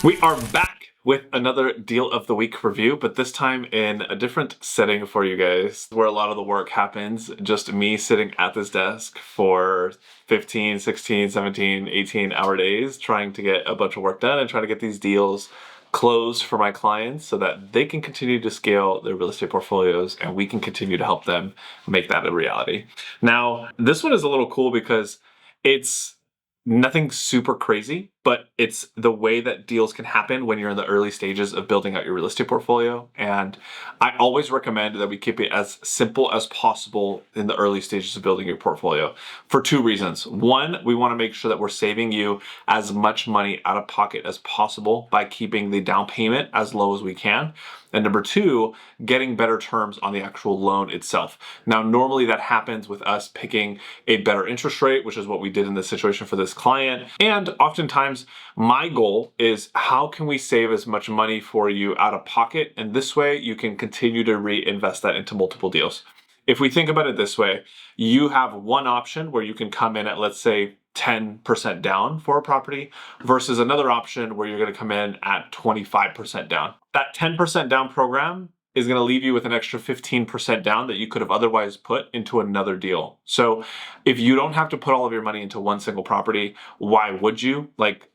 We are back with another deal of the week review, but this time in a different setting for you guys, where a lot of the work happens. Just me sitting at this desk for 15, 16, 17, 18-hour days, trying to get a bunch of work done and trying to get these deals closed for my clients so that they can continue to scale their real estate portfolios and we can continue to help them make that a reality. Now, this one is a little cool because it's nothing super crazy, but it's the way that deals can happen when you're in the early stages of building out your real estate portfolio. And I always recommend that we keep it as simple as possible in the early stages of building your portfolio for two reasons. One, we want to make sure that we're saving you as much money out of pocket as possible by keeping the down payment as low as we can. And number two, getting better terms on the actual loan itself. Now, normally that happens with us picking a better interest rate, which is what we did in this situation for this client. And oftentimes my goal is how can we save as much money for you out of pocket? And this way you can continue to reinvest that into multiple deals. If we think about it this way, you have one option where you can come in at, let's say, 10% down for a property versus another option where you're going to come in at 25% down. That 10% down program is going to leave you with an extra 15% down that you could have otherwise put into another deal. So if you don't have to put all of your money into one single property, why would you?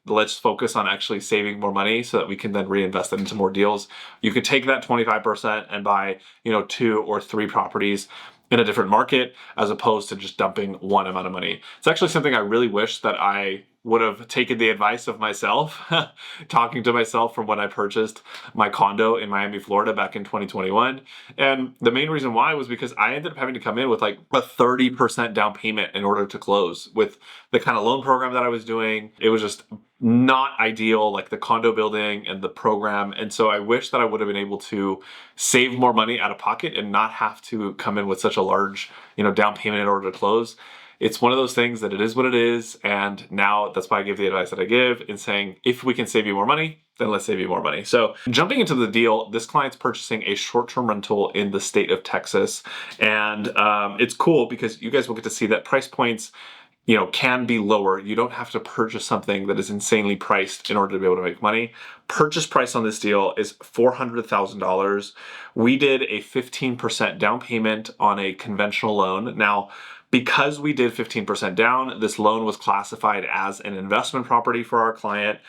Let's focus on actually saving more money so that we can then reinvest it into more deals. You could take that 25% and buy, 2 or 3 properties in a different market as opposed to just dumping one amount of money. It's actually something I really wish that I would have taken the advice of myself, talking to myself from when I purchased my condo in Miami, Florida back in 2021. And the main reason why was because I ended up having to come in with like a 30% down payment in order to close with the kind of loan program that I was doing. It was just not ideal, like the condo building and the program. And so I wish that I would have been able to save more money out of pocket and not have to come in with such a large, down payment in order to close. It's one of those things that it is what it is. And now that's why I give the advice that I give in saying, if we can save you more money, then let's save you more money. So jumping into the deal, this client's purchasing a short-term rental in the state of Texas. And it's cool because you guys will get to see that price points can be lower. You don't have to purchase something that is insanely priced in order to be able to make money. Purchase price on this deal is $400,000. We did a 15% down payment on a conventional loan. Now, because we did 15% down, this loan was classified as an investment property for our client.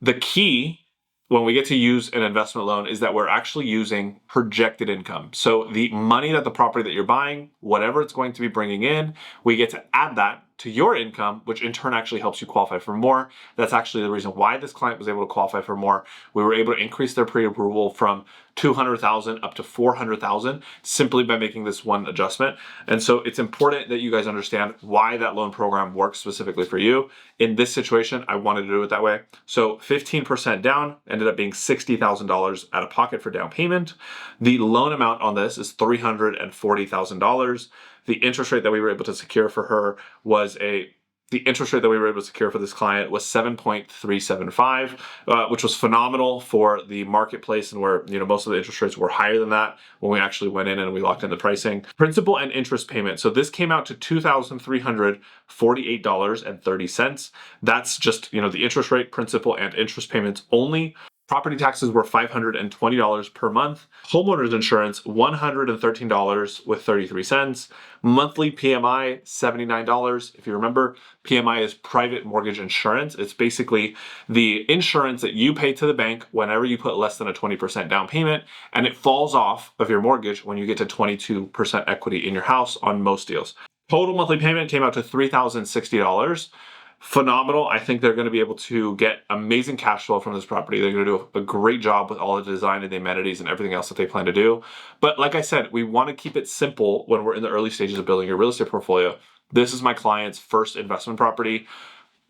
The key when we get to use an investment loan is that we're actually using projected income. So the money that the property that you're buying, whatever it's going to be bringing in, we get to add that to your income, which in turn actually helps you qualify for more. That's actually the reason why this client was able to qualify for more. We were able to increase their pre-approval from $200,000 up to $400,000 simply by making this one adjustment. And so it's important that you guys understand why that loan program works specifically for you. In this situation, I wanted to do it that way. So 15% down ended up being $60,000 out of pocket for down payment. The loan amount on this is $340,000. The interest rate that we were able to secure for her was the interest rate that we were able to secure for this client was 7.375, which was phenomenal for the marketplace and where, most of the interest rates were higher than that when we actually went in and we locked in the pricing. Principal and interest payment. So this came out to $2,348.30. That's just, the interest rate, principal and interest payments only. Property taxes were $520 per month. Homeowners insurance, $113.33. Monthly PMI, $79. If you remember, PMI is private mortgage insurance. It's basically the insurance that you pay to the bank whenever you put less than a 20% down payment, and it falls off of your mortgage when you get to 22% equity in your house on most deals. Total monthly payment came out to $3,060. Phenomenal. I think they're going to be able to get amazing cash flow from this property. They're going to do a great job with all the design and the amenities and everything else that they plan to do. But like I said, we want to keep it simple when we're in the early stages of building your real estate portfolio. This is my client's first investment property.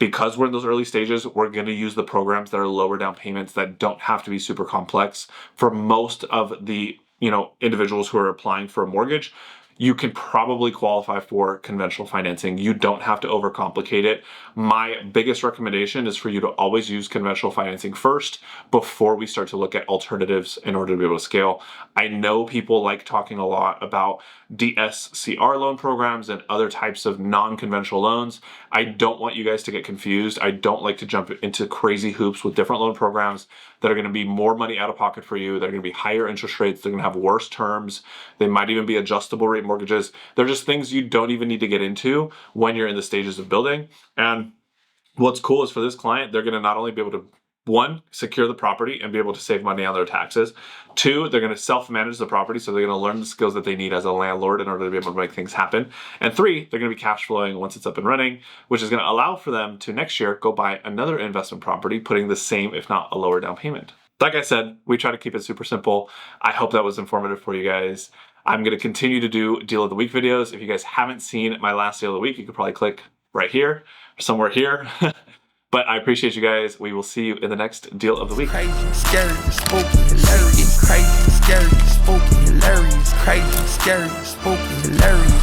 Because we're in those early stages, we're going to use the programs that are lower down payments that don't have to be super complex for most of the individuals who are applying for a mortgage. you can probably qualify for conventional financing. You don't have to overcomplicate it. My biggest recommendation is for you to always use conventional financing first before we start to look at alternatives in order to be able to scale. I know people like talking a lot about DSCR loan programs and other types of non-conventional loans. I don't want you guys to get confused. I don't like to jump into crazy hoops with different loan programs that are going to be more money out of pocket for you. They're going to be higher interest rates. They're going to have worse terms. They might even be adjustable rate mortgages. They're just things you don't even need to get into when you're in the stages of building. And what's cool is for this client, they're going to not only be able to, one, secure the property and be able to save money on their taxes. Two, they're going to self-manage the property, so they're going to learn the skills that they need as a landlord in order to be able to make things happen. And three, they're going to be cash flowing once it's up and running, which is going to allow for them to next year go buy another investment property, putting the same, if not a lower down payment. Like I said, we try to keep it super simple. I hope that was informative for you guys. I'm going to continue to do Deal of the Week videos. If you guys haven't seen my last Deal of the Week, you could probably click right here or somewhere here. But I appreciate you guys. We will see you in the next Deal of the Week. Crazy, scary, spooky, hilarious. Crazy, scary, spooky, hilarious. Crazy, scary, spooky, hilarious.